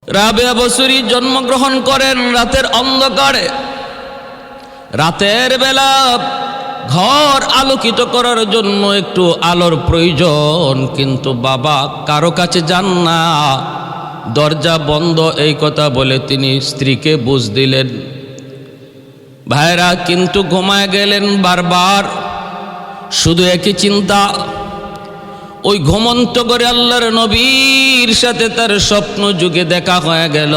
রাবেয়া বসরি জন্মগ্রহণ করেন রাতের অন্ধকারে। রাতের বেলা ঘর আলোকিত করার জন্য একটু আলোর প্রয়োজন, কিন্তু বাবা কারো কাছে যান না, দরজা বন্ধ এই কথা বলে তিনি স্ত্রীকে বুঝ দিলেন। ভাইরা কিন্তু ঘুমায় গেলেন বারবার, শুধু একই চিন্তা। ওই ঘুমন্ত করে আল্লাহর নবীর সাথে তার স্বপ্ন যুগে দেখা হয়ে গেল।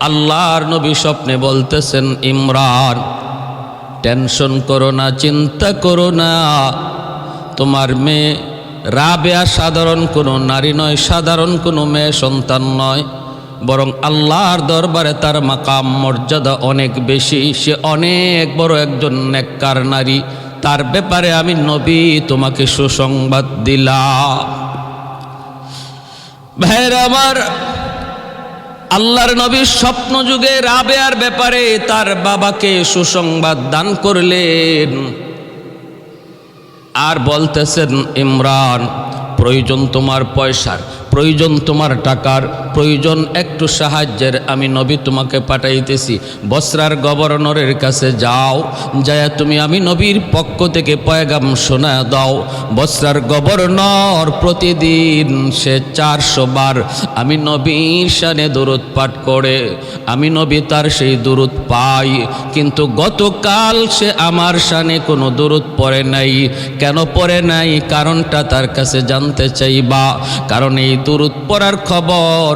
আল্লাহর নবী স্বপ্নে বলতেছেন, ইমরান টেনশন করো না, চিন্তা করো না, তোমার মেয়ে রাবেয়া সাধারণ কোনো নারী নয়, সাধারণ কোনো মেয়ে সন্তান নয়, বরং আল্লাহর দরবারে তার মাকাম মর্যাদা অনেক বেশি, সে অনেক বড় একজন নেককার নারী, তার ব্যাপারে আমি নবী তোমাকে সুসংবাদ দিলাম। ভাইরা আমার, আল্লাহর নবীর স্বপ্ন যুগে রাবেয়ার ব্যাপারে তার বাবাকে সুসংবাদ দান করলেন। আর বলতেছেন, ইমরান প্রয়োজন তোমার পয়সার, প্রয়োজন তোমার টাকার, প্রয়োজন একটু সাহায্যের, আমি নবী তোমাকে পাঠাইতেছি। বসরার গভর্নরের কাছে যাও, যায় তুমি আমি নবীর পক্ষ থেকে পয়গাম শোনা দাও। বসরার গভর্নর প্রতিদিন সে 400 বার আমি নবীর শানে দুরূদ পাঠ করে, আমি নবী তার সেই দুরূদ পাই, কিন্তু গতকাল সে আমার শানে কোনো দুরূদ পড়ে নাই। কেন পড়ে নাই? কারণটা তার কাছে জানতে চাইবা। কারণ এই দুরূদ পড়ার খবর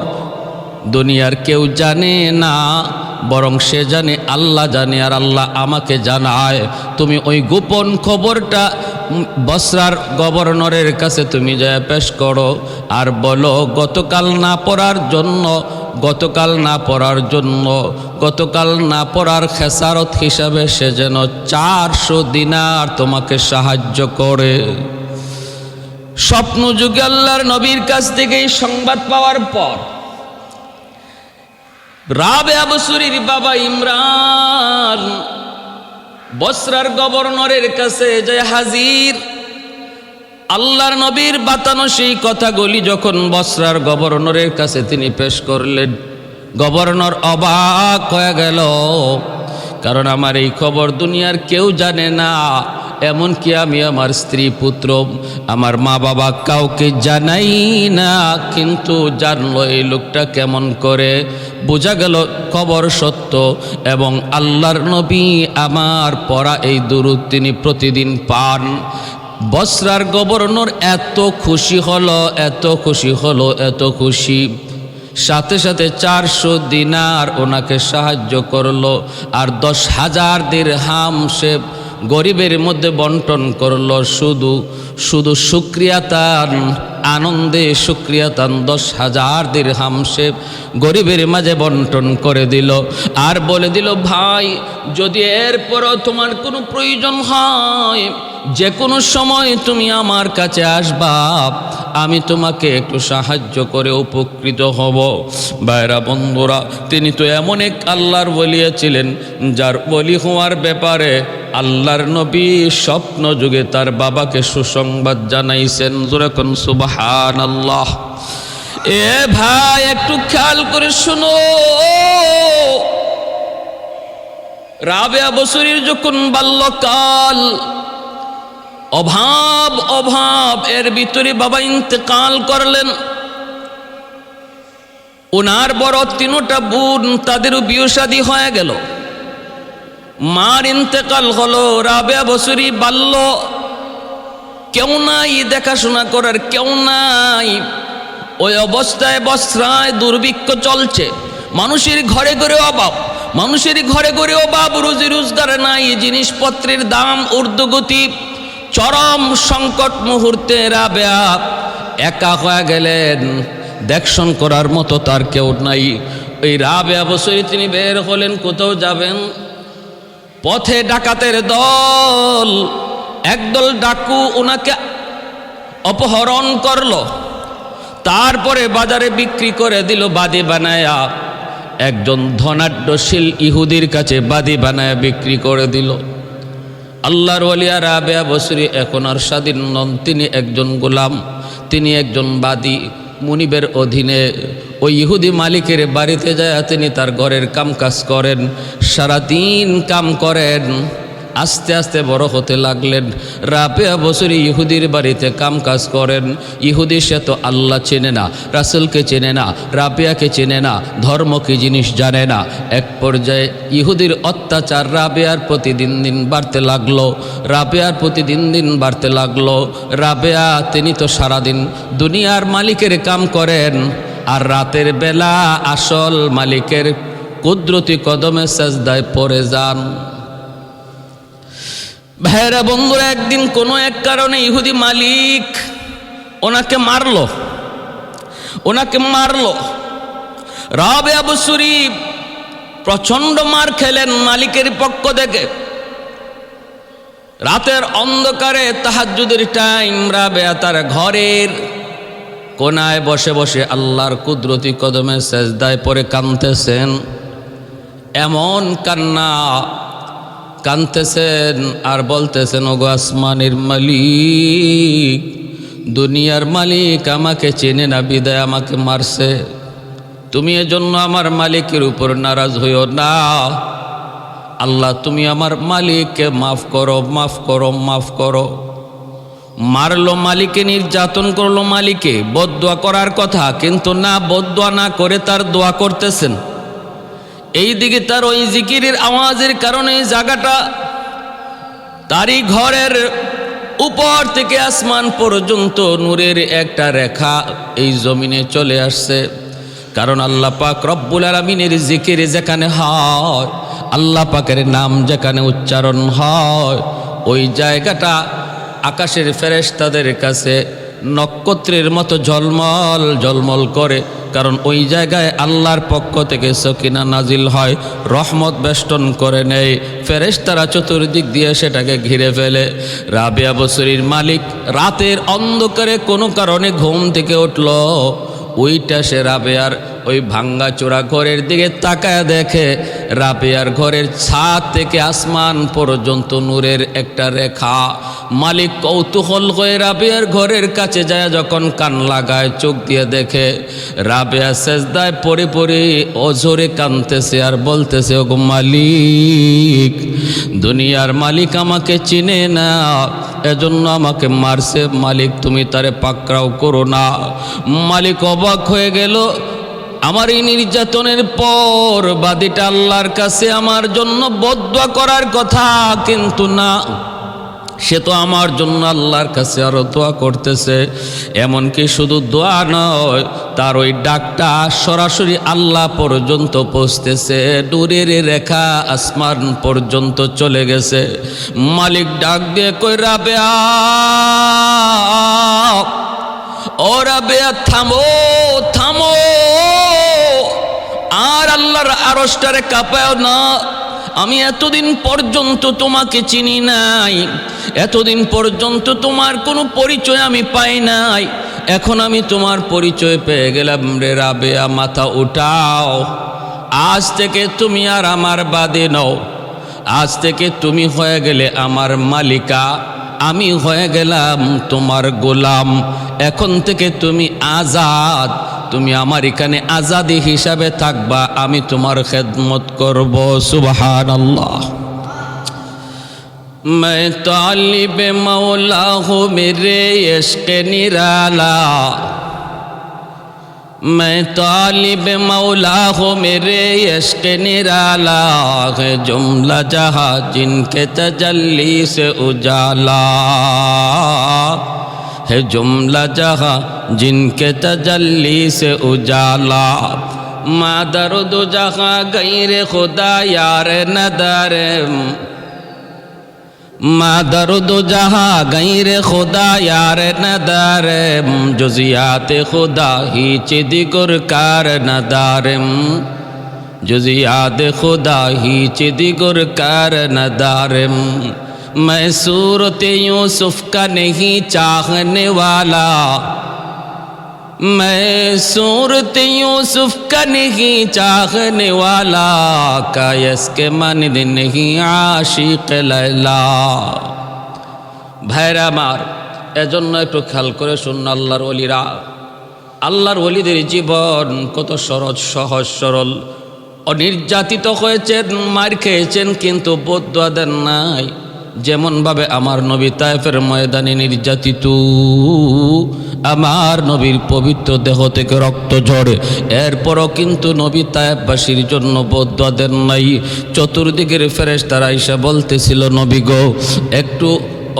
দুনিয়ার কেউ জানে না, বরং সে জানে, আল্লাহ জানে, আর আল্লাহ আমাকে জানায়। তুমি ওই গোপন খবরটা বসরার গভর্নরের কাছে তুমি যায় পেশ করো, আর বলো গতকাল না পড়ার জন্য, গতকাল না পড়ার খেসারত হিসাবে সে যেন 400 দিনার তোমাকে সাহায্য করে। স্বপ্ন যুগে আল্লাহর নবীর কাছ থেকে এই সংবাদ পাওয়ার পর রাবেয়া বসরির বাবা ইমরান বসরার গভর্নরের কাছে যায় হাজির। আল্লাহর নবীর বাতানো সেই কথাগুলি যখন বসরার গভর্নরের কাছে তিনি পেশ করলেন, গভর্নর অবাক হয়ে গেল। কারণ আমার এই খবর দুনিয়ার কেউ জানে না, এমনকি আমি আমার স্ত্রী পুত্র আমার মা বাবা কাউকে জানাই না, কিন্তু জানলো এই লোকটা কেমন করে। বোঝা গেল খবর সত্য, এবং আল্লাহর নবী আমার পড়া এই দুরূদ তিনি প্রতিদিন পান। বসরার গভর্নর এত খুশি হলো, এত খুশি হলো, এত খুশি, সাথে সাথে 400 দিনার ওনাকে সাহায্য করলো, আর 10,000 দিরহাম সে গরিবের মধ্যে বন্টন করলো। শুধু শুক্রিয়াতান, আনন্দে শুক্রিয়াতান 10,000 দিরহাম সে গরিবের মাঝে বন্টন করে দিল। আর বলে দিল, ভাই যদি এরপরও তোমার কোনো প্রয়োজন হয়, যে কোনো সময় তুমি আমার কাছে আসবা, আমি তোমাকে একটু সাহায্য করে উপকৃত হব। ভাইরা বন্ধুরা, তিনি তো এমন এক আল্লাহর ওলি ছিলেন, যার ওলি হওয়ার ব্যাপারে আল্লাহর নবী স্বপ্ন যুগে তার বাবাকে সুসংবাদ জানাইছেন। যেরকম সুবহানাল্লাহ। এ ভাই একটু খেয়াল করে শুনো, রাবেয়া বসরির যখন বাল্যকাল, অভাব এর ভিতরে বাবা ইন্তেকাল করলেন। ওনার বড় 3টা বোন, তাদেরও বিয়ে শাদী হয়ে গেল। মার ইন্তেকাল হলো, রাবেয়া বসরি বাল্য, কেউ নাই দেখাশোনা করার, কেউ নাই। ওই অবস্থায় বস্রায় দুর্ভিক্ষ চলছে, মানুষের ঘরে ঘরে অভাব, রুজি রোজগার নাই, জিনিসপত্রের দাম ঊর্ধ্বগতি, চরম সংকট মুহূর্তে রাবেয়া একা হয়ে গেলেন। দেখশন করার মতো তার কেউ নাই। ওই রাবেয়া বসরি তিনি বের হলেন, কোথাও যাবেন। পথে ডাকাতের দল, একদল ডাকু ওনাকে অপহরণ করলো, তারপরে বাজারে বিক্রি করে দিল বাদী বানায়া। একজন ধনাঢ্যশীল ইহুদির কাছে বাদী বানায়া বিক্রি করে দিল। আল্লাহর ওলিয়া রাবেয়া বসরি এখন আর স্বাধীন নন, তিনি একজন গোলাম, তিনি একজন বাদী, মুনিবের অধীনে ওই ইহুদি মালিকের বাড়িতে যায় তিনি তার ঘরের কাম কাজ করেন, সারাদিন কাম করেন। আস্তে আস্তে বড় হতে লাগলেন। রাবেয়া বছরই ইহুদির বাড়িতে কাম কাজ করেন। ইহুদি সে তো আল্লাহ চেনে না, রাসূলকে চেনে না, রাবেয়াকে চেনে না, ধর্ম কি জিনিস জানে না। এক পর্যায়ে ইহুদির অত্যাচার রাবেয়ার প্রতি দিন দিন বাড়তে লাগলো, রাবেয়ার প্রতি দিন দিন বাড়তে লাগলো। রাবেয়া তিনি তো সারাদিন দুনিয়ার মালিকের কাম করেন, আর রাতের বেলা আসল মালিকের কুদরতি কদমে সাজদায় পড়ে যান। ভাইরা বন্ধুরা, একদিন কোনো এক কারণে ইহুদি মালিক ওনাকে মারলো। রাবেয়া বসরি প্রচণ্ড মার খেলেন মালিকের পক্ষ থেকে। রাতের অন্ধকারে তাহাজ্জুদের টাইম, রাবেয়া তার ঘরের কোনায় বসে বসে আল্লাহর কুদরতি কদমে সেজদায় পড়ে কাঁদতেছেন। এমন কান্না কাঁদতেছেন আর বলতেছেন, ওগো আসমানের মালিক, দুনিয়ার মালিক আমাকে চেনে না বিদায় আমাকে মারছে। তুমি এজন্য আমার মালিকের উপর নারাজ হইও না। আল্লাহ তুমি আমার মালিককে মাফ করো, মাফ করো, মাফ করো। মারলো মালিকে, নির্যাতন করলো মালিকে, বদদোয়া করার কথা, কিন্তু না, বদদোয়া না করে তার দোয়া করতেছেন। এই দিকে তার ওই জিকিরের আওয়াজের কারণে জায়গাটা, তারই ঘরের উপর থেকে আসমান পর্যন্ত নূরের একটা রেখা এই জমিনে চলে আসছে। কারণ আল্লাহ পাক রব্বুল আলামিনের জিকির যেখানে হয়, আল্লাহ পাকের নাম যেখানে উচ্চারণ হয়, ওই জায়গাটা আকাশের ফেরেশতাদের কাছে নক্ষত্রের মতো ঝলমল ঝলমল করে। কারণ ওই জায়গায় আল্লাহর পক্ষ থেকে সকিনা নাজিল হয়, রহমত বেষ্টন করে নেয়, ফেরেশতারা চতুর্দিক দিয়ে সেটাকে ঘিরে ফেলে। রাবেয়া বসরির মালিক রাতের অন্ধকারে কোনো কারণে ঘুম থেকে উঠল। ওইটা সে রাবেয়ার ওই ভাঙ্গা চোরা ঘরের দিকে তাকায় দেখে রাবেয়ার ঘরের ছাদ থেকে আসমান পর্যন্ত নূরের একটা রেখা। মালিক কৌতূহল হয়ে রাবেয়ার ঘরের কাছে যায়, যখন কান লাগায় চোখ দিয়ে দেখে রাবেয়া সেজদায় পড়ে পড়ে অঝরে কাঁদতেছে আর বলতেছে, ওগো মালিক, দুনিয়ার মালিক আমাকে চিনে না, এজন্য আমাকে মারছে। মালিক তুমি তারে পাকড়াও করো না। মালিক অবাক হয়ে গেল। আমার এই নির্যাতনের পর বাদীটা আল্লাহর কাছে আমার জন্য বদদোয়া করার কথা, কিন্তু না, সে তো আমার জন্য আল্লাহর কাছে আরো দোয়া করতেছে। এমনকি শুধু দোয়া নয়, তার ওই ডাকটা সরাসরি আল্লাহ পর্যন্ত পৌঁছতেছে, নূরের রেখা আসমান পর্যন্ত চলে গেছে। মালিক ডাক দিয়ে কই, রাবেয়া, ও রাবেয়া, থামো থামো, আর আল্লাহর আরশটারে কাঁপাও না। আমি এতদিন পর্যন্ত তোমাকে চিনি নাই, এতদিন পর্যন্ত তোমার কোনো পরিচয় আমি পাই নাই, এখন আমি তোমার পরিচয় পেয়ে গেলাম রে রাবেয়া, মাথা উঠাও। আজ থেকে তুমি আর আমার বাদী নও, আজ থেকে তুমি হয়ে গেলে আমার মালিকা, আমি হয়ে গেলাম তোমার গোলাম। এখন থেকে তুমি আজাদ, তুমি আমার এখানে আজাদি হিসাবে থাকবা, আমি তোমার খেদমত করব। সুবহানাল্লাহ। मैं तालिब मौला हूँ मेरे इश्क़ निराला, मैं तालिब मौला हूँ मेरे इश्क़ निराला, है जुमला जहाँ जिनके तजल्ली से उजाला, है जुमला जहाँ जिनके तजल्ली से उजाला। माँ दर्द जहाँ गैर खुदा यार नदर, माँ दर्द जहाँ गैर खुदा यार नदर, जुज़ियात खुदा ही चिदिगुर कार नदारम, जुज़ियात खुदा ही चिदिगुर कार नदारम। मैं सूरत यूसुफ का नहीं चाहने वाला, मैं सूरत यूसुफ का नहीं चाहने वाला, कायस के मानिद नहीं आशिक लैला। ভাইরা আমার, এজন্য একটু খেয়াল করে শুনুন আল্লাহর ওলিরা, আল্লাহর ওলিদের জীবন কত সহজ সহজ সরল। অনির্যাতিত হয়েছেন, মার খেয়েছেন, কিন্তু বদদুয়া দেন নাই। যেমনভাবে আমার নবী তায়েফের ময়দানে নির্যাতিত, আমার নবীর পবিত্র দেহ থেকে রক্ত ঝরে, এরপরও কিন্তু নবী তায়েফবাসীর জন্য বদদুয়া দেন নাই। চতুর্দিকের ফেরেশতারা এসে বলতেছিল, নবী গো একটু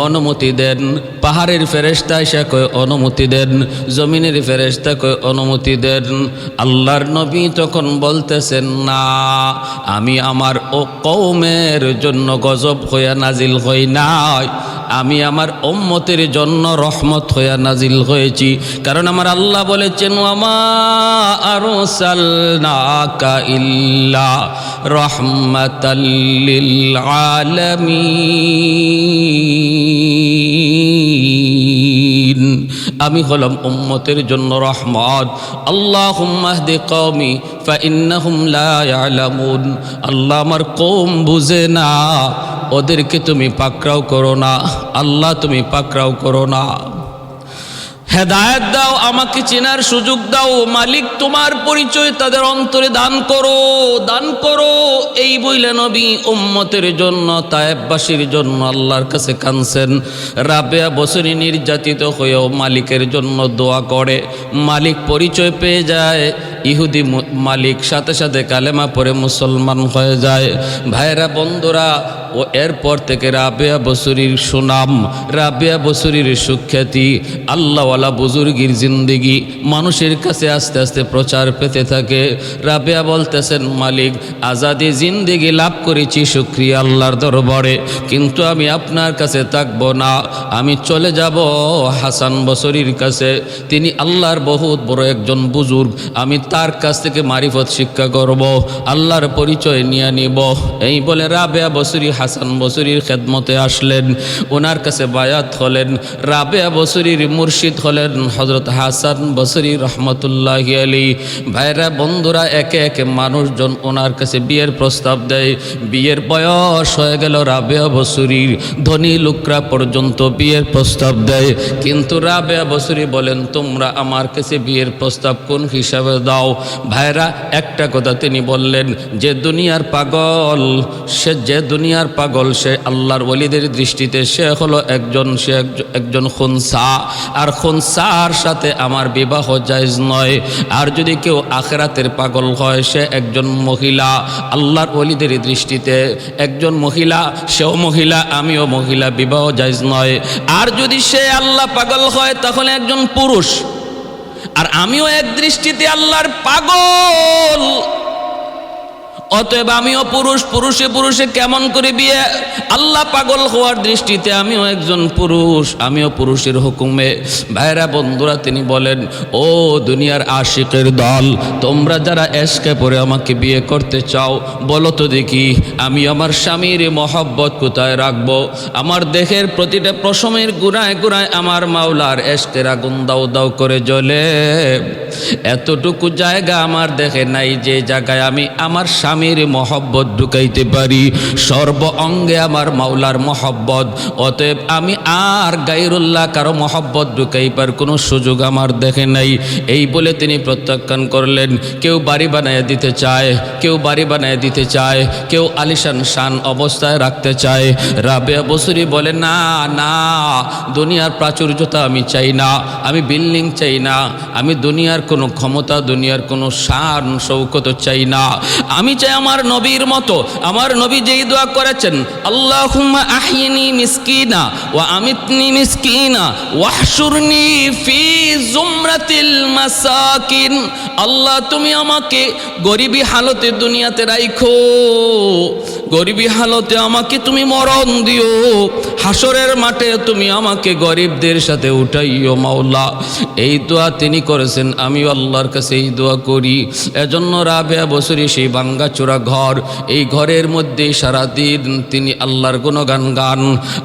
অনুমতি দেন। পাহাড়ের ফেরেশতা এসে কয় অনুমতি দেন, জমিনের ফেরেশতা কয় অনুমতি দেন। আল্লাহর নবী তখন বলতেছেন, না, আমি আমার ও কওমের জন্য গজব হইয়া নাজিল হই নাই, আমি আমার উম্মতের জন্য রহমত হইয়া নাজিল হয়েছি। কারণ আমার আল্লাহ বলেছেন, ওয়ামা আরসালনাকা ইল্লা রাহমাতাল লিল আলামিন, আমি হলাম উম্মতের জন্য রহমত। আল্লাহুম্মা হদি কওমি ফাইন্নাহুম লা ইয়ালামুন, আল্লাহ আমার কওম বুঝে না, ওদেরকে তুমি পাকড়াও করো না, আল্লাহ তুমি পাকড়াও করো না। হেদায়েত দাও, আমাকে চেনার সুযোগ দাও, মালিক তোমার পরিচয় তাদের অন্তরে দান করো, দান করো। এই বইলে নবী উম্মতের জন্য, তায়েফবাসীর জন্য আল্লাহর কাছে কাঁদছেন। রাবেয়া বসরি নির্যাতিত হয়েও মালিকের জন্য দোয়া করে, মালিক পরিচয় পেয়ে যায়। ইহুদি মালিক সাথে সাথে কালেমা পড়ে মুসলমান হয়ে যায়। ভাইরা বন্ধুরা, ও এরপর থেকে রাবেয়া বসরির সুনাম, রাবেয়া বসরির সুখ্যাতি, আল্লাহওয়ালা বুজুর্গির জিন্দিগি মানুষের কাছে আস্তে আস্তে প্রচার পেতে থাকে। রাবেয়া বলতেছেন, মালিক আজাদি জিন্দিগি লাভ করেছি শুকরিয়া আল্লাহর দরবারে, কিন্তু আমি আপনার কাছে থাকবো না, আমি চলে যাব হাসান বসরির কাছে। তিনি আল্লাহর বহুত বড় একজন বুজুর্গ, আমি তার কাছ থেকে মারিফত শিক্ষা করব, আল্লাহর পরিচয় নিয়ে নিব। এই বলে রাবেয়া বসরি হাসান বসরির খেদমতে আসলেন, ওনার কাছে বায়াত হলেন। রাবেয়া বসরির মুর্শিদ হলেন হযরত হাসান বসরি রহমতুল্লাহি আলাইহি। ভাইরা বন্ধুরা, একে একে মানুষজন ওনার কাছে বিয়ের প্রস্তাব দেয়। বিয়ের বয়স হয়ে গেল রাবেয়া বসরির, ধনী লোকরা পর্যন্ত বিয়ের প্রস্তাব দেয়, কিন্তু রাবেয়া বসরি বলেন, তোমরা আমার কাছে বিয়ের প্রস্তাব কোন হিসাবে দাও? ভাইরা, একটা কথা তিনি বললেন, যে দুনিয়ার পাগল, সে আল্লাহর ওলিদের দৃষ্টিতে সে হলো একজন খুনসা, আর খুনসার সাথে আমার বিবাহ জায়েজ নয়। আর যদি কেউ আখিরাতের পাগল হয়, সে একজন মহিলা, আল্লাহর ওলিদের দৃষ্টিতে একজন মহিলা, সেও মহিলা, আমিও মহিলা, বিবাহ জায়েজ নয়। আর যদি সে আল্লাহ পাগল হয়, তাহলে একজন পুরুষ, আর আমিও এক দৃষ্টিতে আল্লাহর পাগল, অতএব আমিও পুরুষ, পুরুষে কেমন করে বিয়ে? আল্লাহ পাগল হওয়ার দৃষ্টিতে আমিও একজন পুরুষ, আমিও পুরুষের হুকুমে। ভাইরা বন্ধুরা, তিনি বলেন, ও দুনিয়ার আশিকের দল, তোমরা যারা এশকে পড়ে আমাকে বিয়ে করতে চাও, বলো তো দেখি আমি আমার স্বামীর মহব্বত কোথায় রাখবো? আমার দেহের প্রতিটা পশমের গুড়ায় গুড়ায় আমার মাওলার এশকের আগুন দাও দাও করে জ্বলে। এতটুকু জায়গা আমার দেহে নাই যে জায়গায় আমি আমার স্বামীর মহব্বত ঢুকাইতে পারি। সর্ব অঙ্গে আমার মাওলার মহব্বত, অতএব আমি আর গায়রুল্লাহ কারো মহব্বত ঢুকাইবার কোনো সুযোগ আমার দেখে নাই। এই বলে তিনি প্রত্যাখ্যান করলেন। কেউ বাড়ি বানায় দিতে চায়, কেউ বাড়ি বানায় দিতে চায়, কেউ আলিশান শান অবস্থায় রাখতে চায়। রাবেয়া বসরি বলে, না না, দুনিয়ার প্রাচুর্যতা আমি চাই না, আমি বিল্ডিং চাই না, আমি দুনিয়ার কোনো ক্ষমতা, দুনিয়ার কোনো শান শৌকত চাই না, আমি চাই আমার নবীর মতো। আমার নবী যেই দোয়া করেছেন, আল্লাহুম্মা আহিনি মিসকিনা ওয়া আমিতনি মিসকিনা ওয়াহশুরনি ফি জুমরাতিল মাসাকিন, আল্লাহ তুমি আমাকে গরিবী হালতে দুনিয়াতে রাখো, গরিবী হালতে আমাকে তুমি মরণ দিও, হাসরের মাঠে তুমি আমাকে গরিবদের সাথে উঠাইও মাওলা। এই দোয়া তিনি করেছেন, আমি আল্লাহর কাছে এই দোয়া করি। এজন্য রাবেয়া বসরি সেই ভাঙ্গাচোরা ঘর, এই ঘরের মধ্যে সারাদিন তিনি আল্লাহর গুণগান গান,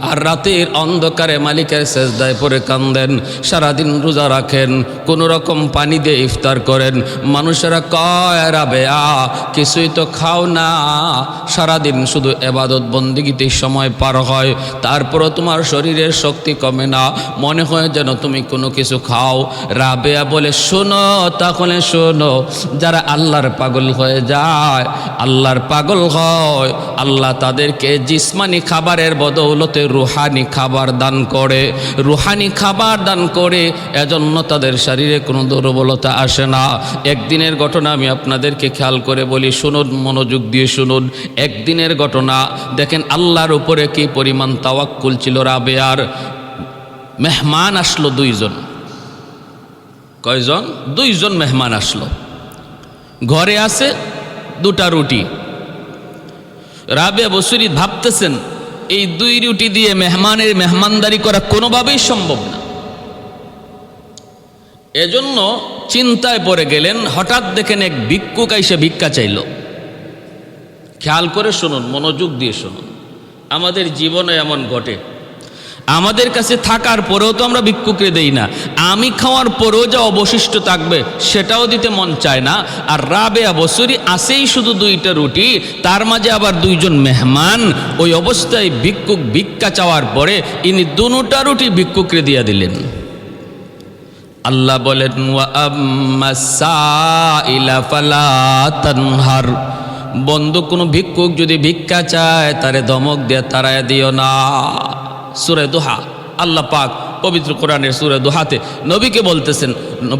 আর রাতের অন্ধকারে মালিকের সেজদায় পড়ে কান্দেন। সারাদিন রোজা রাখেন, কোনো রকম পানি দিয়ে ইফতার করেন। মানুষেরা কয়, রাবেয়া কিছুই তো খাও না, সারাদিন দিন শুধু এবাদত বন্দেগীতেই সময় পার হয়, তারপরও তোমার শরীরের শক্তি কমে না, মনে হয় যেন তুমি কোনো কিছু খাও। রাবেয়া বলে শোনো, তাহলে শোনো, যারা আল্লাহর পাগল হয়ে যায়, আল্লাহর পাগল হয়, আল্লাহ তাদেরকে জিসমানি খাবারের বদৌলতে রুহানি খাবার দান করে, রুহানি খাবার দান করে, এজন্য তাদের শরীরে কোনো দুর্বলতা আসে না। একদিনের ঘটনা আমি আপনাদেরকে খেয়াল করে বলি, শুনুন, মনোযোগ দিয়ে শুনুন। একদিনের ঘটনা, দেখেন আল্লাহর উপরে কি পরিমাণ তাওয়াক্কুল ছিল রাবেয়ার। মেহমান আসলো দুইজন। কয়জন? দুইজন মেহমান আসলো। ঘরে আছে দুটা রুটি। রাবেয়া বসরি ভাবতেছেন এই দুই রুটি দিয়ে মেহমানের মেহমানদারি করা কোনোভাবেই সম্ভব না। এজন্য চিন্তায় পড়ে গেলেন। হঠাৎ দেখেন এক ভিক্ষুক এসে ভিক্ষা চাইল। খেয়াল করে শুনুন, মনোযোগ দিয়ে শুনুন। আমাদের জীবনে এমন ঘটে, আমাদের কাছে থাকার পরেও তো আমরা ভিক্ষুকরে দেই না, আমি খাওয়ার পরেও যা অবশিষ্ট থাকবে সেটাও দিতে মন চায় না। আর রাবেয়া বসরি আসেই শুধু দুইটা রুটি, তার মাঝে আবার দুইজন মেহমান। ওই অবস্থায় ভিক্ষুক ভিক্ষা চাওয়ার পরে ইনি দুটা রুটি ভিক্ষুকরে দিয়া দিলেন। আল্লাহ বলেন ওয়া আম্মাস সাইলা ফালা তানহার, বন্ধু কোনো ভিক্ষুক যদি ভিক্ষা চায় তারে ধমক দিয়ে তাড়ায় দিও না। সূরা দুহা, আল্লাহ পাক পবিত্র কোরআনের সূরা দুহাতে নবীকে বলতেছেন,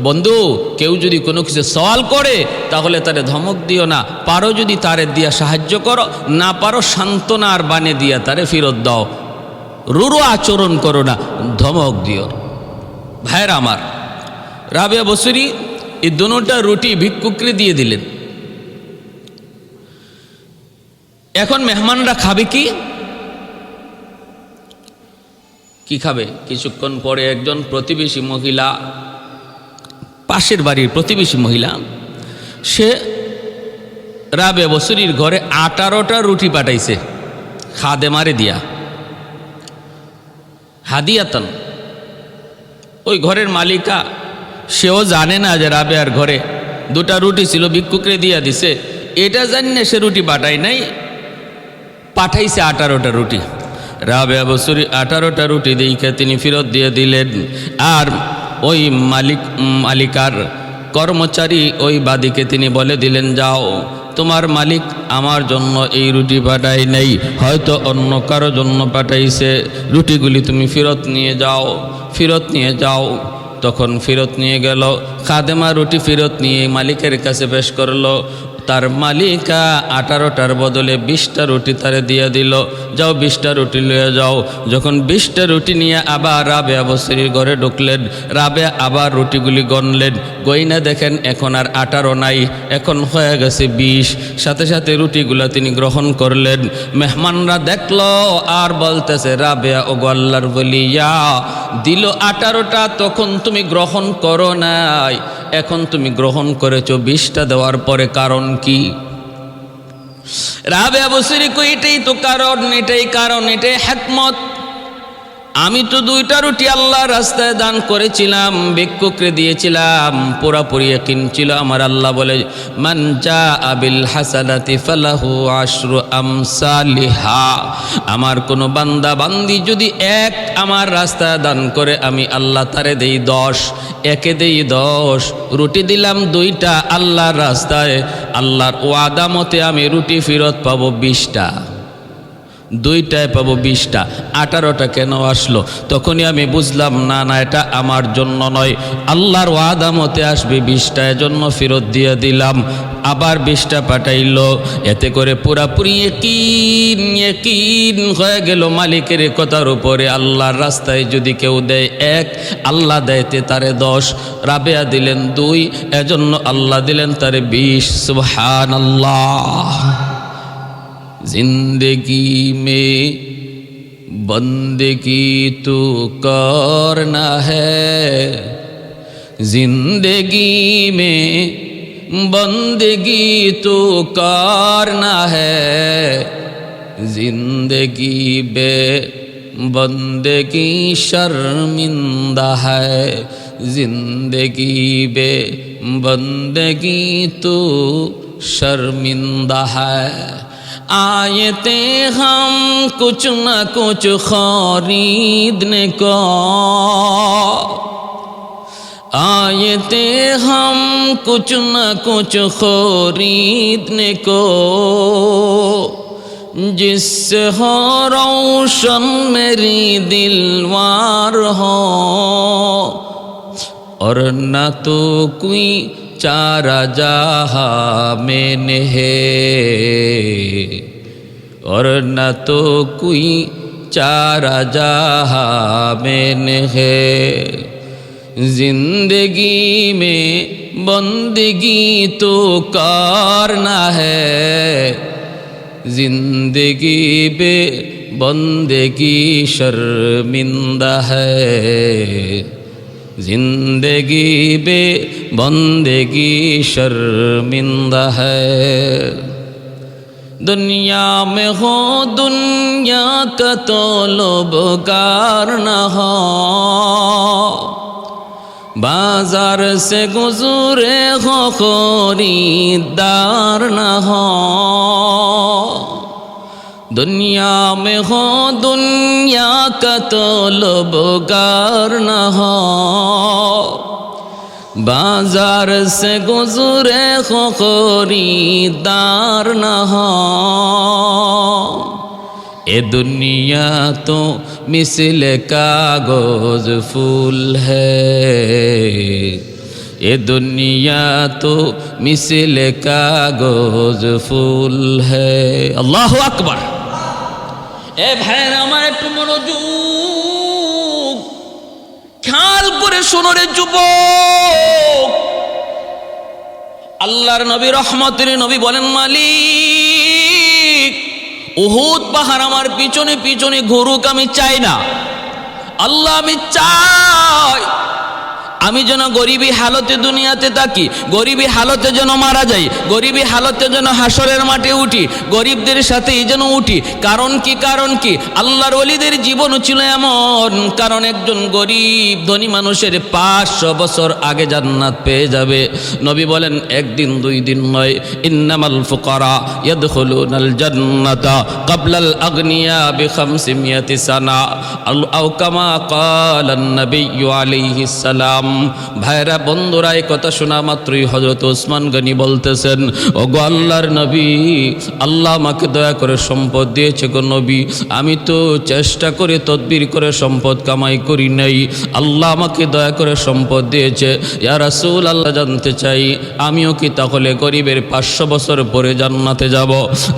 বন্ধু কেউ যদি কোনো কিছু সওয়াল করে তাহলে তারে ধমক দিও না, পারো যদি তারে দিয়া সাহায্য করো, না পারো সান্ত্বনার বাণী দিয়া তারে ফেরত দাও, রুরু আচরণ করো না, ধমক দিও। ভাইরা আমার, রাবেয়া বসরি এই দুটা রুটি ভিক্ষুকরে দিয়ে দিলেন। এখন মেহমানরা খাবে কি? কি খাবে? কিছুক্ষণ পরে একজন প্রতিবেশী মহিলা, পাশের বাড়ির প্রতিবেশী মহিলা, সে রাবেয়া বসরির ঘরে 18টা রুটি পাঠাইছে খাদেমারে দিয়া, হাদিয়াতন। ওই ঘরের মালিকা সেও জানে না যে রাবেয়ার ঘরে দুটা রুটি ছিল, ভিক্ষুকরে দিয়া দিছে, এটা জানি সে রুটি পাঠায় নাই, পাঠাইছে 18টা রুটি। রাবেয়া বসরি 18টা রুটি দেখে তিনি ফেরত দিয়ে দিলেন। আর ওই মালিকার কর্মচারী ওই বাদীকে তিনি বলে দিলেন, যাও, তোমার মালিক আমার জন্য এই রুটি পাঠায় নাই, হয়তো অন্য কারো জন্য পাঠাইছে, রুটিগুলি তুমি ফেরত নিয়ে যাও, ফেরত নিয়ে যাও। তখন ফেরত নিয়ে গেল, খাদেমা রুটি ফেরত নিয়ে মালিকের কাছে পেশ করলো। তার মালিকা 18টার বদলে 20টা রুটি তারে দিয়ে দিল, যাও 20টা রুটি লয়ে যাও। যখন 20টা রুটি নিয়ে আবার রাবেয়া বসরির ঘরে ঢুকলেন, রাবেয়া আবার রুটিগুলি গণলেন, গইনা দেখেন এখন আর 18 নাই, এখন হয়ে গেছে 20। সাথে সাথে রুটিগুলা তিনি গ্রহণ করলেন। মেহমানরা দেখলো আর বলতেছে, রাবেয়া ও আল্লাহর বলিয়া দিল 18টা, তখন তুমি গ্রহণ করো নাই, এখন তুমি গ্রহণ করেছো 20টা দেওয়ার পরে, কারণ কি? রাবেয়া বসরি কই, এটাই তো কারণ, এটাই কারণ, এটাই হিকমত। আমি তো 2টা রুটি আল্লাহর রাস্তায় দান করেছিলাম, ভিক্ষুকরে দিয়েছিলাম, পুরাপুরি ইয়াকিন ছিল আমার। আল্লাহ বলে, মান জাআ বিল হাসানাতি ফালাহু আশরু আমসালিহা, আমার কোনো বান্দা বান্দি যদি এক আমার রাস্তায় দান করে, আমি আল্লাহ তারে দেই 10, একে দেই 10। রুটি দিলাম 2টা আল্লাহর রাস্তায়, আল্লাহর ওয়াদা মতে আমি রুটি ফেরত পাবো 20টা, 2টায় পাবো 20টা, 18টা কেন আসলো? তখনই আমি বুঝলাম, না না, এটা আমার জন্য নয়, আল্লাহর ওয়াদা মতে আসবে 20টা, এজন্য ফেরত দিয়ে দিলাম। আবার 20টা পাঠাইলো। এতে করে পুরাপুরি ইয়াকিন হয়ে গেল মালিকের কথার উপরে। আল্লাহর রাস্তায় যদি কেউ দেয় 1, আল্লাহ দেয়তে তারে 10, রাবেয়া দিলেন 2, এজন্য আল্লাহ দিলেন তারে 20। সুবহানাল্লাহ। जिंदगी में बंदगी तो करना है, जिंदगी में बंदगी तो करना है, जिंदगी बे बंदगी शर्मिंदा है, जिंदगी बे बंदगी तो शर्मिंदा है। आए थे हम कुछ न कुछ खरीदने को, आए थे हम कुछ न कुछ खरीदने को, जिससे हो रोशन मेरी दिलवार हो, और न तो कोई चारा जहाँ में है, और न तो कोई चारा जहाँ में है। जिंदगी में बंदगी तो करना है, जिंदगी बे बंदगी शर्मिंदा है, जिंदगी बे बंदगी शर्मिंदा है। दुनिया में हो दुनिया का तो लोभगार न हो, बाजार से गुजरे हो खरीदार न हो। दुनिया में हो दुनिया का तो लोभगार न हो, बाजार से गुजरे हो खरीदार न हो। ए दुनिया तो मिसल कागज फूल है, ये दुनिया तो मिसल कागज फूल है। अल्लाहु আকবার। এ ভাইরা আমার একটু মনোযোগ খেয়াল করে শোনো রে যুবক। আল্লাহর নবী রহমতের নবী বলেন, মালিক উহুদ পাহাড় আমার পিছনে পিছনে ঘুরুক, আমি চাই না। আল্লাহ আমি চাই আমি যেন গরিবী হালতে দুনিয়াতে থাকি, গরিবী হালতে যেন মারা যাই, গরিবী হালতে যেন হাসরের মাঠে উঠি, গরিবদের সাথেই যেন উঠি। কারণ কি? কারণ কি? আল্লাহর ওলিদের জীবন ছিল এমন, কারণ একজন গরিব ধনী মানুষের 500 বছর আগে জান্নাত পেয়ে যাবে। নবী বলেন একদিন দুই দিন নয়, ইন্নামাল ফুকারা ইয়াদখুলুনাল জান্নাতা ক্বাবলাল আগনিয়া বি500 সানা আও কামা ক্বালান নবিয়্যু আলাইহিস সালাম। ভাইরা বন্ধুরা, এই কথা শোনা মাত্রই হযরত ওসমান গনি বলতেছেন, ওগো আল্লাহর নবী, আল্লাহ আমাকে দয়া করে সম্পদ দিয়েছে গো নবী, আমি তো চেষ্টা করে তদবির করে সম্পদ কামাই করি নাই, আল্লাহ আমাকে দয়া করে সম্পদ দিয়েছে। ইয়া রাসূল, আল্লাহ জানতে চাই আমিও কি তাহলে গরিবের 500 বছর পরে জান্নাতে যাব?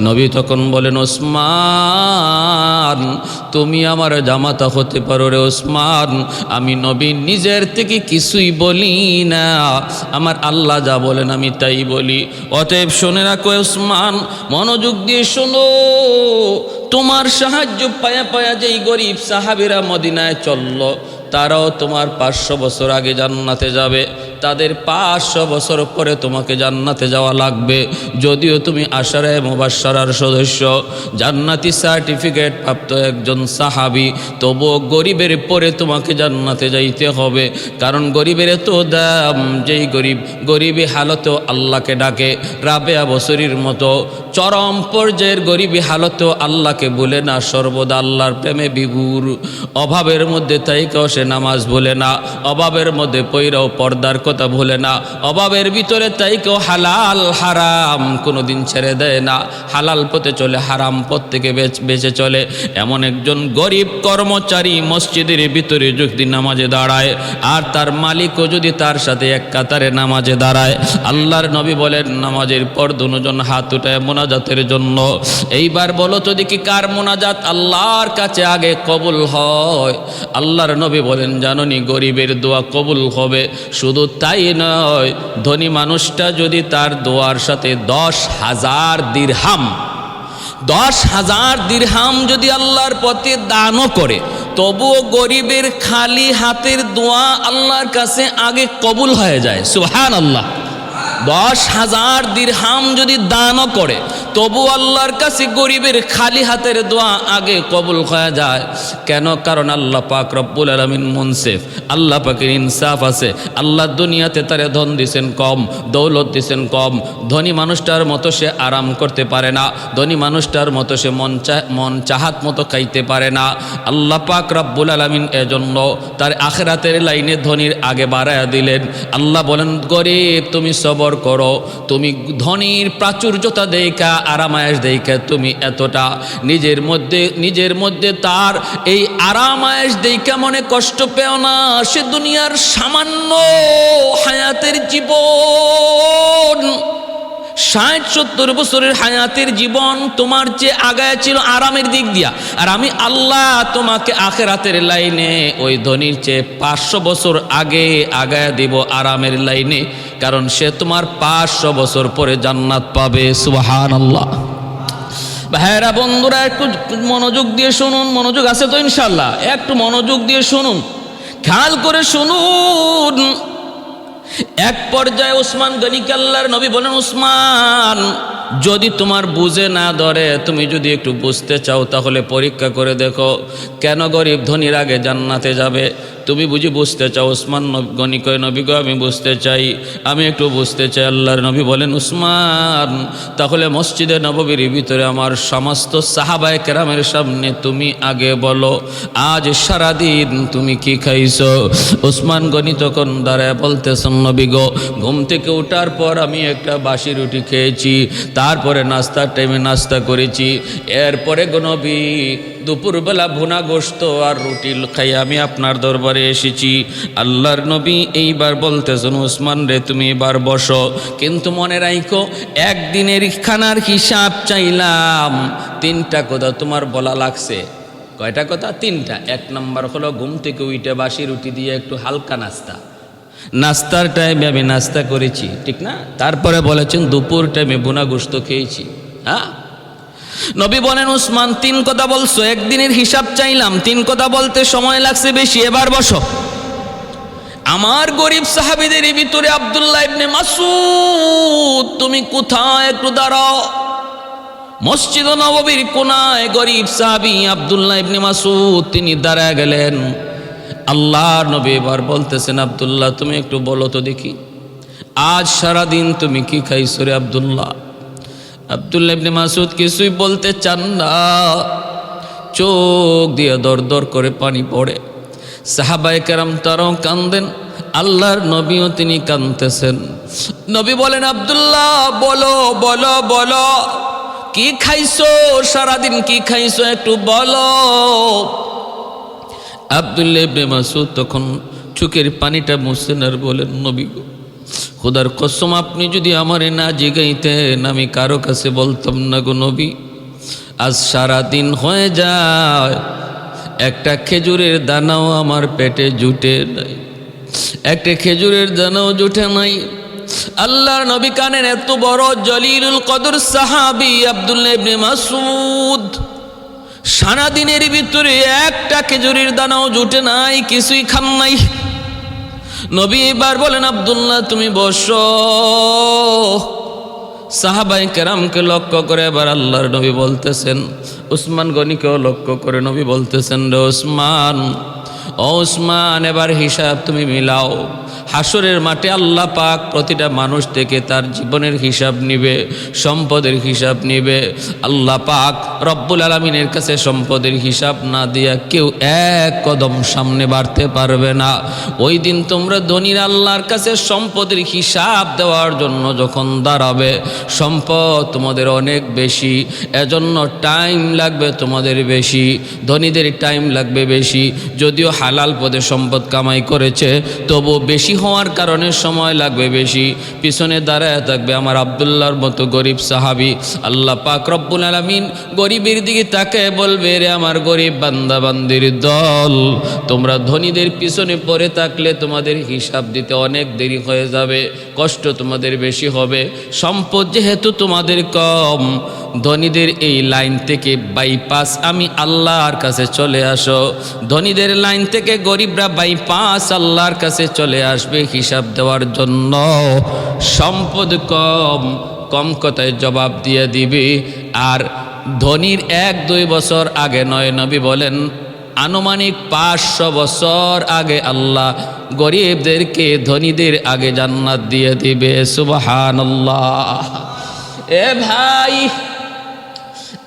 নবী তখন বলেন, ওসমান তুমি আমার জামাতা হতে পারো রে ওসমান, আমি নবী নিজের থেকে কিছুই বলি না, আমার আল্লাহ যা বলেন আমি তাই বলি। অতএব শুনে রাখো ওসমান, মনোযোগ দিয়ে শোনো, তোমার সাহায্য পায়া পায়া যেই গরিব সাহাবীরা মদিনায় চলল, তারাও তোমার 500 বছর আগে জান্নাতে যাবে, তাদের 500 বছর পরে তোমাকে জান্নাতে যাওয়া লাগবে। যদিও তুমি আশারায়ে মুবাশশারার সদস্য, জান্নাতি সার্টিফিকেট প্রাপ্ত একজন সাহাবী, তবুও গরিবের পরে তোমাকে জান্নাতে যাইতে হবে। কারণ গরিবের তো দাম, যেই গরিব গরিবী হালতেও আল্লাহকে ডাকে, রাবেয়া বসরির মতো চরম পর্যায়ের গরিবী হালতেও আল্লাহকে বলে না, সর্বদা আল্লাহর প্রেমে বিভোর, অভাবের মধ্যে তাইকেও সে নামাজ ভুলে না, অভাবের মধ্যে পইরাও পর্দার কথা ভুলে না, অভাবের ভিতরে তাইকেও হালাল হারাম কোনোদিন ছেড়ে দেয় না, হালাল পথে চলে, হারাম পথ থেকে বেঁচে চলে। এমন একজন গরিব কর্মচারী মসজিদের ভিতরে যদি নামাজে দাঁড়ায়, আর তার মালিকও যদি তার সাথে এক কাতারে নামাজে দাঁড়ায়, আল্লাহর নবী বলেন নামাজের পর দুজন হাত উঠায় মোনাজাতের জন্য। এইবার বলো তো দেখি কার মোনাজাত আল্লাহর কাছে আগে কবুল হয়? আল্লাহর নবী বলেন, জানোনি গরিবের দোয়া কবুল হবে। শুধু তাই নয়, ধনী মানুষটা যদি তার দোয়ার সাথে 10,000 দিরহাম 10,000 দিরহাম যদি আল্লাহর পথে দানও করে, তবুও গরিবের খালি হাতের দোয়া আল্লাহর কাছে আগে কবুল হয়ে যায়। সুবহানাল্লাহ। 10,000 দিরহাম যদি দানও করে তবু আল্লাহর কাছে গরিবের খালি হাতের দোয়া আগে কবুল হয়ে যায়। কেন? কারণ আল্লাহ পাক রব্বুল আলামিন মুনসিফ, আল্লাহ পাকের ইনসাফ আছে। আল্লাহ দুনিয়াতে তারে ধন দিছেন কম, দৌলত দিছেন কম। ধনী মানুষটার মতো সে আরাম করতে পারে না, ধনী মানুষটার মতো সে মন চাহাত মতো খাইতে পারে না। আল্লাহ পাক রব্বুল আলামিন এজন্য তার আখিরাতের লাইনে ধনীর আগে বাড়ায়া দিলেন। আল্লাহ বলেন, গরিব তুমি সবর করো, তুমি ধনীর প্রাচুর্যতা দেখা আরামায়েশ দেখা তুমি এতটা নিজের মধ্যে তার এই আরামায়েশ দেখা মনে কষ্ট পেও না। সে দুনিয়ার সামান্য হায়াতের জীবন, 60-70 বছরের হায়াতের জীবন তোমার চেয়ে আগায় ছিল আরামের দিক দিয়া, আর আমি আল্লাহ তোমাকে আখিরাতের লাইনে ওই ধনীর চেয়ে 500 বছর আগে আগায় দিব আরামের লাইনে, কারণ সে তোমার 500 বছর পরে জান্নাত পাবে। সুবহানাল্লাহ। ভাইরা বন্ধুরা একটু মনোযোগ দিয়ে শুনুন, মনোযোগ আছে তো ইনশাল্লাহ? একটু মনোযোগ দিয়ে শুনুন, খেয়াল করে শুনুন। এক পর্যায়ে উসমান গনিকে আল্লাহর নবী বলেন, উসমান যদি তোমার বুঝে না ধরে, তুমি যদি একটু বুঝতে চাও তাহলে পরীক্ষা করে দেখো কেন গরিব ধনীর আগে জান্নাতে যাবে। তুমি বুঝি বুঝতে চাও? উসমান গনি কয়, নবী গো আমি বুঝতে চাই, আমি একটু বুঝতে চাই। আল্লাহর নবী বলেন, উসমান তাহলে মসজিদে নববীর ভিতরে আমার সমস্ত সাহাবায়ে কেরামের সামনে তুমি আগে বলো আজ সারাদিন তুমি কি খাইছো। উসমান গনি তখন দাঁড়ায় বলতেছেন, নবী গো ঘুম থেকে ওঠার পর আমি একটা বাসি রুটি খেয়েছি, তারপরে নাস্তার টাইমে নাস্তা করেছি, এরপরে গো নবী দুপুরবেলা ভুনা গোশত আর রুটি খাই আমি আপনার দরবারে এসেছি। আল্লাহর নবী এইবার বলতেছেন, উসমান রে তুমি এবার বসো, কিন্তু মনে রাখো একদিনের খানার হিসাব চাইলাম। 3টা কথা তোমার বলা লাগছে। কয়টা কথা? 3টা। 1 নম্বর হলো ঘুম থেকে উঠে বাসি রুটি দিয়ে একটু হালকা নাস্তার টাইমে আমি নাস্তা করেছি, ঠিক না? তারপরে বলেছেন দুপুর টাইমে ভুনা গোশত খেয়েছি। হ্যাঁ, নবী বলেন, উসমান 3 কথা বলছো, একদিনের হিসাব চাইলাম, 3 কথা বলতে সময় লাগছে বেশি, এবার বসো। আমার গরিব সাহাবীদের ভিতরে আব্দুল্লাহ ইবনে মাসউদ তুমি কোথায়? একটু দাঁড়াও। মসজিদ নববীর কোনায় গরিব সাহাবী আব্দুল্লাহ ইবনে মাসউদ তিনি দাঁড়ায় গেলেন। আল্লাহর নবী এবার বলতেছেন, আব্দুল্লাহ তুমি একটু বলো তো দেখি আজ সারাদিন তুমি কি খাইছো রে আব্দুল্লাহ? আব্দুল্লাহ ইবনে মাসউদ কিছুই বলতে চান না, চোখ দিয়ে দর দর করে পানি পড়ে। সাহাবায়ে কেরাম তারাও কান্দেন, আল্লাহর নবীও তিনি কাঁদতেছেন। নবী বলেন, আব্দুল্লাহ বলো বলো বলো কি খাইছো, সারাদিন কি খাইছো একটু বলো। আব্দুল্লাহ ইবনে মাসউদ তখন চোখের পানিটা মুছেন আর বলেন, নবী গো খোদার কসম আপনি যদি আমারে না জিগাইতেন আমি কারো কাছে বলতাম না গো নবী। আজ সারাদিন হয়ে যায় একটা খেজুরের দানাও আমার পেটে জুটে নাই, একটা খেজুরের দানাও জুটে নাই। আল্লাহর নবী কানের এত বড় জলিলুল কদর সাহাবী আব্দুল্লাহ ইবনে মাসউদ, সারাদিনের ভিতরে একটা খেজুরের দানাও জুটে নাই, কিছুই খান নাই। নবী এবার বলেন, আব্দুল্লাহ তুমি বসো। সাহাবায়ে কেরামকে লক্ষ্য করে এবার আল্লাহর নবী বলতেছেন, উসমান গনিকেও লক্ষ্য করে নবী বলতেছেন, রে উসমান, ও উসমান এবার হিসাব তুমি মিলাও। হাসরের মাঠে আল্লাহ পাক প্রতিটা মানুষ থেকে তার জীবনের হিসাব নিবে, সম্পদের হিসাব নিবে। আল্লাহ পাক রব্বুল আলামিনের কাছে সম্পদের হিসাব না দিয়া কেউ এক কদম সামনে বাড়তে পারবে না। ওই দিন তোমরা ধনীর আল্লাহর কাছে সম্পদের হিসাব দেওয়ার জন্য যখন দাঁড়াবে, সম্পদ তোমাদের অনেক বেশি, এজন্য টাইম লাগবে তোমাদের বেশি, ধনীদের টাইম লাগবে বেশি। যদিও হালাল পদে সম্পদ কামাই করেছে তবু বেশি হওয়ার কারণে সময় লাগবে বেশি। পিছনে দাঁড়ায় থাকবে আমার আব্দুল্লাহর মতো গরিব সাহাবী। আল্লাহ পাক রব্বুল আলামিন গরিবের দিকে তাকায় বলবে, রে আমার গরিব বান্দা বান্দির দল, তোমরা ধনীদের পিছনে পড়ে থাকলে তোমাদের হিসাব দিতে অনেক দেরি হয়ে যাবে, কষ্ট তোমাদের বেশি হবে। সম্পদ যেহেতু তোমাদের কম, ধনীদের এই লাইন থেকে বাইপাস আমি আল্লাহর কাছে চলে আসো। ধনীদের লাইন থেকে গরিবরা বাইপাস আল্লাহর কাছে চলে আসবে হিসাব দেওয়ার জন্য। সম্পদ কম, কম কথায় জবাব দিয়ে দিবে। আর ধনীর 1-2 বছর আগে নয়, নবী বলেন আনুমানিক 500 বছর আগে আল্লাহ গরিবদেরকে ধনীদের আগে জান্নাত দিয়ে দিবে। সুবহানাল্লাহ। এ ভাই,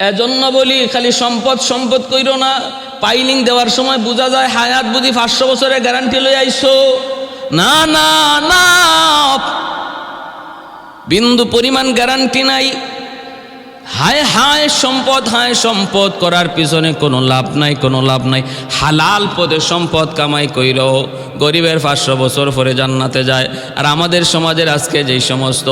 এজন্য বলি খালি সম্পদ সম্পদ কইরো না। পাইলিং দেওয়ার সময় বোঝা যায় হায়াত বুঝি 500 বছরের গ্যারান্টি লই আইছো। না না না, বিন্দু পরিমাণ গ্যারান্টি নাই। হায় হায় সম্পদ, হায় সম্পদ করার পিছনে কোনো লাভ নাই, কোনো লাভ নাই। হালাল পদে সম্পদ কামাই কইরো, গরিবের 500 বছর পরে জান্নাতে যায়। আর আমাদের সমাজের আজকে যেই সমস্ত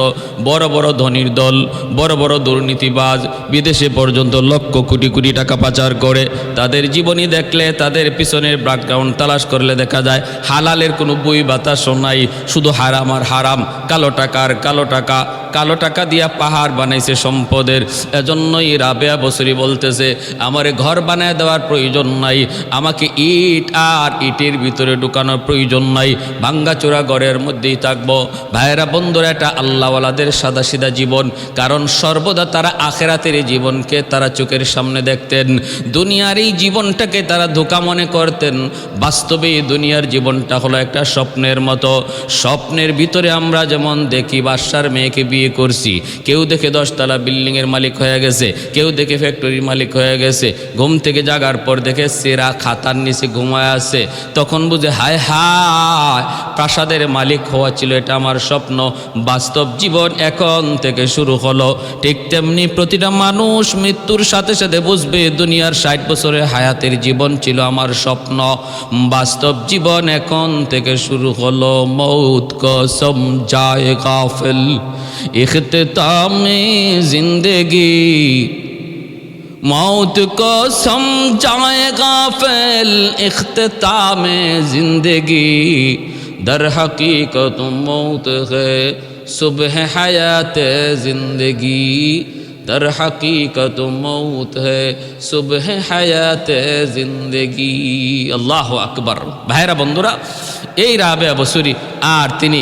বড় বড় ধনীর দল, বড় বড় দুর্নীতিবাজ, বিদেশে পর্যন্ত লক্ষ কোটি কোটি টাকা পাচার করে, তাদের জীবনী দেখলে, তাদের পিছনের ব্যাকগ্রাউন্ড তালাশ করলে দেখা যায় হালালের কোনো বই বাতাসও নাই, শুধু হারাম আর হারাম। কালো টাকার কালো টাকা, কালো টাকা দিয়া পাহাড় বানাইছে সম্পদের। এজন্যই রাবেয়া বসরি বলতেছে আমারে ঘর বানায় দেওয়ার প্রয়োজন নাই, আমাকে ইট আর ইটের ভিতরে ঢুকানোর প্রয়োজন নাই, ভাঙ্গাচোরা ঘরের মধ্যেই থাকবো। ভাইয়েরা বন্ধুরা, এটা আল্লাহওয়ালাদের সাদা সিধা জীবন। কারণ সর্বদা তারা আখেরাতের এই জীবনকে তারা চোখের সামনে দেখতেন, দুনিয়ার এই জীবনটাকে তারা ধোঁকা মনে করতেন। বাস্তবে দুনিয়ার জীবনটা হলো একটা স্বপ্নের মতো। স্বপ্নের ভিতরে আমরা যেমন দেখি বাদশার মেয়েকে বিয়ে করছি, কেউ দেখে 10 তলা বিল্ডিংয়ের মালিক হয়ে গেছে, কেউ দেখে ফ্যাক্টরির মালিক হয়ে গেছে, ঘুম থেকে জাগার পর দেখে সেরা খাতার নিচে ঘুমায় আছে, তখন বুঝে হায় হায় প্রাসাদের মালিক হওয়া ছিল এটা আমার স্বপ্ন। বাস্তব জীবন এখন থেকে শুরু হলো। ঠিক তেমনি প্রতিটা মানুষ মৃত্যুর সাথে সাথে বুঝবে দুনিয়ার 60 বছরের হায়াতের জীবন ছিল আমার স্বপ্ন। বাস্তব জীবন এখন থেকে শুরু হলো। মৌত কসম জায়ে গাফিল ইখতিতামে জিন্দেগি, मौत को समझाए गाफिल इख्तितामे जिंदगी, दर हकीकत मौत है सुबह हयात जिंदगी, दर हकीकत मौत है सुबह हयात जिंदगी। अल्लाह अकबर। भाईरा बंधुरा, এই রাবেয়া বসরি আর তিনি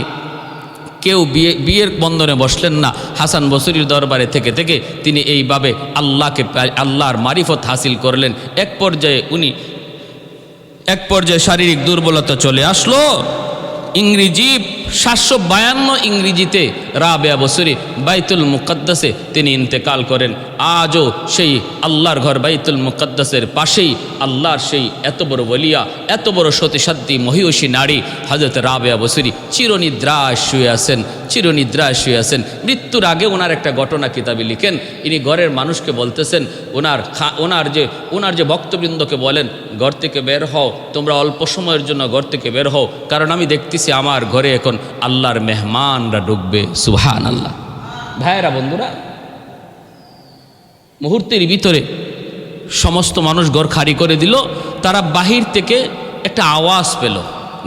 কেউ বিয়ের বন্ধনে বসলেন না। হাসান বসরির দরবারে থেকে থেকে তিনি এইভাবে আল্লাহর মারিফত হাসিল করলেন। এক পর্যায়ে শারীরিক দুর্বলতা চলে আসলো। ইংরেজি 752 ইংরেজিতে রাবেয়া বসরি বাইতুল মুকদ্দাসে তিনি ইন্তেকাল করেন। আজও সেই আল্লাহর ঘর বাইতুল মুকদ্দাসের পাশেই আল্লাহর সেই এত বড় ওলিয়া, এত বড় সতীসাধ্যী মহিষী নারী হযরত রাবেয়া বসরি চিরনিদ্রায় শুয়ে আছেন, চিরনিদ্রায় শুয়ে আছেন। মৃত্যুর আগে ওনার একটা ঘটনা কিতাবে লিখেন। ইনি ঘরের মানুষকে বলতেছেন, ওনার যে ভক্তবৃন্দকে বলেন ঘর থেকে বের হও, তোমরা অল্প সময়ের জন্য ঘর থেকে বের হও, কারণ আমি দেখতেছি আমার ঘরে এখন আল্লাহর মেহমানরা ঢুকবে। সুবহানাল্লাহ। ভাইয়েরা বন্ধুরা, মুহূর্তের ভিতরে সমস্ত মানুষ ঘর খালি করে দিল। তারা বাহির থেকে একটা আওয়াজ পেল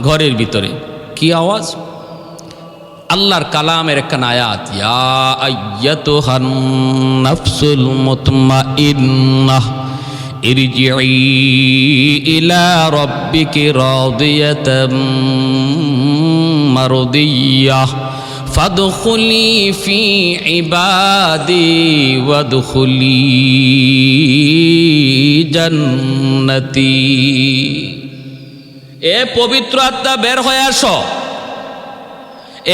ঘরের ভিতরে। কি আওয়াজ? আল্লাহর কালামের একখান আয়াত, ইয়া আইয়াতুহান নাফসুল মুতমাইন্নাহ ইরজিই ইলা রাব্বিকি রাদিয়াতাম মারদিয়াহ ফাদখুলি ফি ইবাদি ওয়াদখুলি জান্নাতি। এ পবিত্র আত্মা বের হয়ে আসো,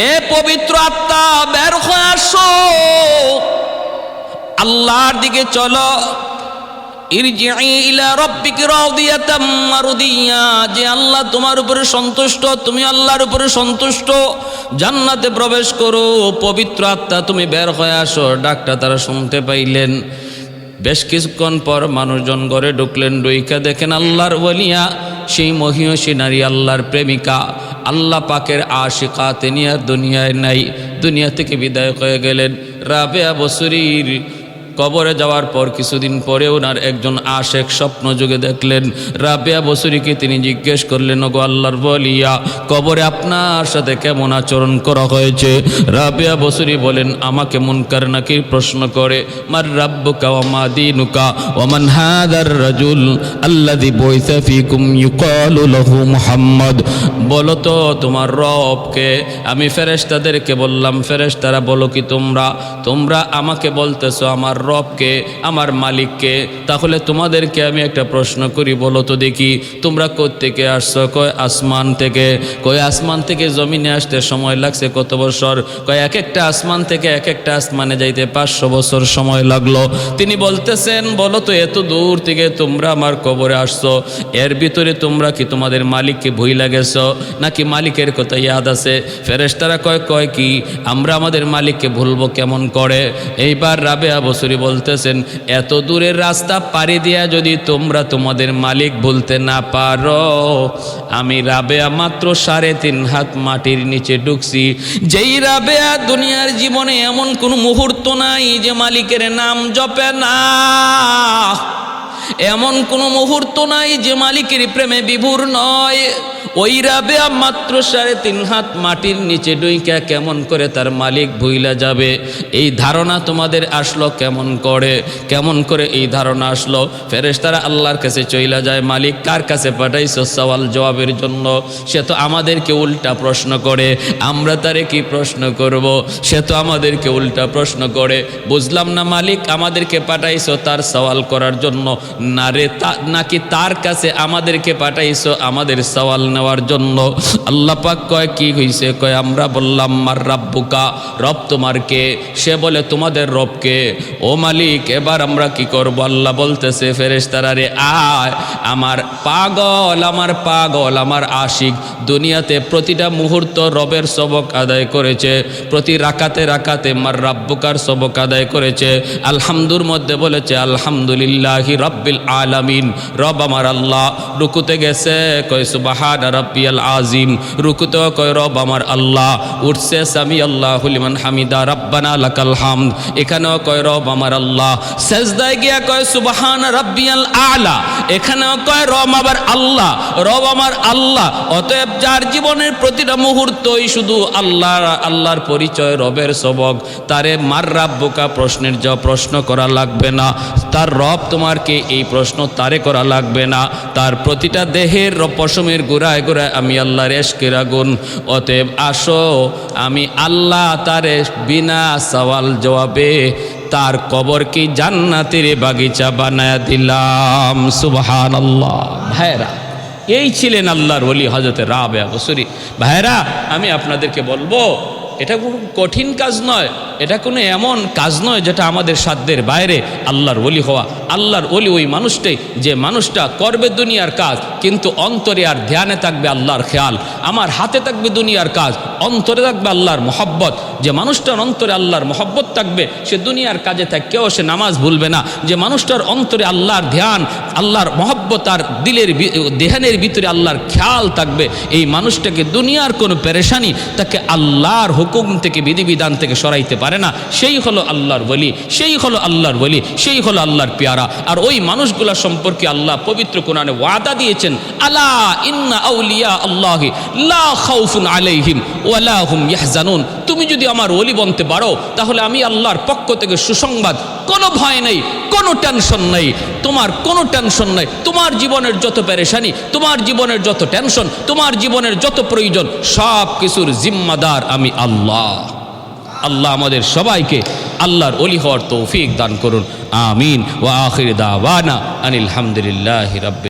এ পবিত্র আত্মা বের হয়ে আসো, আল্লাহর দিকে চলো। ইরজিই ইলা রাব্বিকি রাদিয়াতাম মারদিয়া, যে আল্লাহ তোমার উপরে সন্তুষ্ট, তুমি আল্লাহর উপরে সন্তুষ্ট, জান্নাতে প্রবেশ করো। পবিত্র আত্মা তুমি বের হয়ে আসো। ডাকটা তারা শুনতে পাইলেন। বেশ কিছুক্ষণ পর মানুষজন ঘরে ঢুকলেন। ডুইকা দেখেন আল্লাহর ওলিয়া, সেই মহিষী নারী, আল্লাহর প্রেমিকা, আল্লাহ পাকের আশিকা, তিনি আর দুনিয়ায় নাই, দুনিয়া থেকে বিদায় হয়ে গেলেন। রাবেয়া বসরির কবরে যাওয়ার পর কিছুদিন পরে ওনার একজন আশেক স্বপ্ন যুগে দেখলেন। রাবেয়া বসুরীকে তিনি জিজ্ঞেস করলেন, ওগো আল্লাহর বলিয়া, কবরে আপনার সাথে কেমন আচরণ করা হয়েছে? রাবেয়া বসুরী বলেন, আমাকে মুনকার নাকির প্রশ্ন করে, মার রাব্বুকা ওয়া মা দীনুকা ওয়া মান হাদার রাজুল আল্লাযী বুইসা ফীকুম ইউকালু লাহু মুহাম্মদ। বলো তো তোমার রবকে। আমি ফেরেশতাদেরকে বললাম, ফেরেশতারা বলো কি তোমরা আমাকে বলতেছো আমার রবকে, আমার মালিককে। তাহলে তোমাদেরকে আমি একটা প্রশ্ন করি, বলো তো দেখি তোমরা কোত্থেকে আসছো? কয় আসমান থেকে। কয় আসমান থেকে জমিনে আসতে সময় লাগছে কত বছর? কয় এক একটা আসমান থেকে এক একটা আসমানে যাইতে 500 বছর সময় লাগলো। তিনি বলতেছেন, বলো তো এত দূর থেকে তোমরা আমার কবরে আসছো, এর ভিতরে তোমরা কি তোমাদের মালিককে ভুইলা গেছো নাকি মালিকের কথা ইয়াদ আছে? ফেরেশতারা কয় কি আমরা আমাদের মালিককে ভুলবো কেমন করে? এইবার রাবেয়া বসুরী বলতেছেন, এত দূরের রাস্তা পাড়ি দিয়া যদি তোমরা তোমাদের মালিক ভুলতে না পারো, আমি রাবেয়া মাত্র 3.5 হাত মাটির নিচে ঢুকছি। যেই রাবেয়া দুনিয়ার জীবনে এমন কোনো মুহূর্ত নাই যে মালিকের নাম জপে না, এমন কোনো মুহূর্ত নাই যে মালিকের প্রেমে বিভোর নয়। ওই রাবেয়া মাত্র 3.5 হাত মাটির নিচে ডুইকা কেমন করে তার মালিক ভুইলা যাবে? এই ধারণা তোমাদের আসলো কেমন করে এই ধারণা আসলো? ফেরেশতারা আল্লাহর কাছে চইলা যায়, মালিক কার কাছে পাঠাইছো সওয়াল জবাবের জন্য? সে তো আমাদেরকে উল্টা প্রশ্ন করে, আমরা তারে কি প্রশ্ন করব? সে তো আমাদেরকে উল্টা প্রশ্ন করে। বুঝলাম না মালিক আমাদেরকে পাঠাইছো তার সওয়াল করার জন্য না রে, নাকি তার কাছে আমাদেরকে পাঠাইছো আমাদের সওয়াল নেওয়ার জন্য? আল্লাহ পাক কয় কি হইছে? কয় আমরা বললাম মার রাব্বুকা, রব তোমার কে? সে বলে তোমাদের রবকে। ও মালিক এবার আমরা কি করব? আল্লাহ বলতেছে, ফেরেশতারা রে আয়, আমার পাগল আমার আশিক দুনিয়াতে প্রতিটা মুহূর্ত রবের সবক আদায় করেছে, প্রতি রাকাতে মার রাব্বুকার সবক আদায় করেছে। আলহামদুর মধ্যে বলেছে আলহামদুলিল্লাহি রাব্বিল আলামিন, রব আমার আল্লাহ। রুকুতে গেছে কয় সুবহান রাব্বিয়াল আযীম, রুকুতে কয় রব আমার আল্লাহ। উঠছে সামি আল্লাহু লিমান হামিদা রাব্বানা লাকাল হামদ, এখানেও কয় রব আমার আল্লাহ। সেজদায় গিয়া কয় সুবহান রাব্বিয়াল আলা, এখানেও কয় রব আমার আল্লাহ। অতএব যার জীবনের প্রতিটা মুহূর্তই শুধু আল্লাহর পরিচয়, রবের সবক, তারে মার রাব্বুকা প্রশ্নের জবাব প্রশ্ন করা লাগবে না। তার রব তোমার কে এই প্রশ্ন তারে করা লাগবে না। তার প্রতিটা দেহের পশমের গোড়ায় আমি আল্লাহর ইশকের আগুন। অতএব আসো আমি আল্লাহ তারে বিনা সওয়াল জবাবে তার কবর কি জান্নাতের বাগিচা বানায়া দিলাম। সুবহানাল্লাহ। ভাইরা, এই ছিলেন আল্লাহর ওলি হযরত রাবেয়া বসুরী। ভাইরা, আমি আপনাদেরকে বলবো, এটা কোনো কঠিন কাজ নয়, এটা কোনো এমন কাজ নয় যেটা আমাদের সাধ্যের বাইরে আল্লাহর ওলি হওয়া। আল্লাহর ওলি ওই মানুষটাই যে মানুষটা করবে দুনিয়ার কাজ, কিন্তু অন্তরে আর ধ্যানে থাকবে আল্লাহর খেয়াল। আমার হাতে থাকবে দুনিয়ার কাজ, অন্তরে থাকবে আল্লাহর মহব্বত। যে মানুষটার অন্তরে আল্লাহর মহব্বত থাকবে, সে দুনিয়ার কাজে থাকলেও সে নামাজ ভুলবে না। যে মানুষটার অন্তরে আল্লাহর ধ্যান, আল্লাহর মহব্বত, আর দিলের দেহানের ভিতরে আল্লাহর খেয়াল থাকবে, এই মানুষটাকে দুনিয়ার কোনো পেরেশানি তাকে আল্লাহর হুকুম থেকে, বিধিবিধান থেকে সরাইতে পারে না। সেই হলো আল্লাহর ওলি, সেই হলো আল্লাহর পেয়ারা। আর ওই মানুষগুলা সম্পর্কে আল্লাহ পবিত্র কোরআনে ওয়াদা দিয়েছেন, আলা ইন্না আউলিয়া আল্লাহি লা খাউফুন আলাইহিম ওয়া লা হুম ইয়াহজানুন। তুমি যদি আমার ওলি বনতে পারো, তাহলে আমি আল্লাহর পক্ষ থেকে সুসংবাদ, কোনো ভয় নেই, কোনো টেনশন নেই, তোমার কোনো টেনশন নেই। তোমার জীবনের যত পেরেশানি, তোমার জীবনের যত টেনশন, তোমার জীবনের যত প্রয়োজন, সব কিছুর জিম্মাদার আমি আল্লাহ। আল্লাহ আমাদের সবাইকে আল্লাহর ওলি হওয়ার তৌফিক দান করুন। আমিন। ওয়া আখির দাওয়ানা আনিল হামদুলিল্লাহি রাব্বিল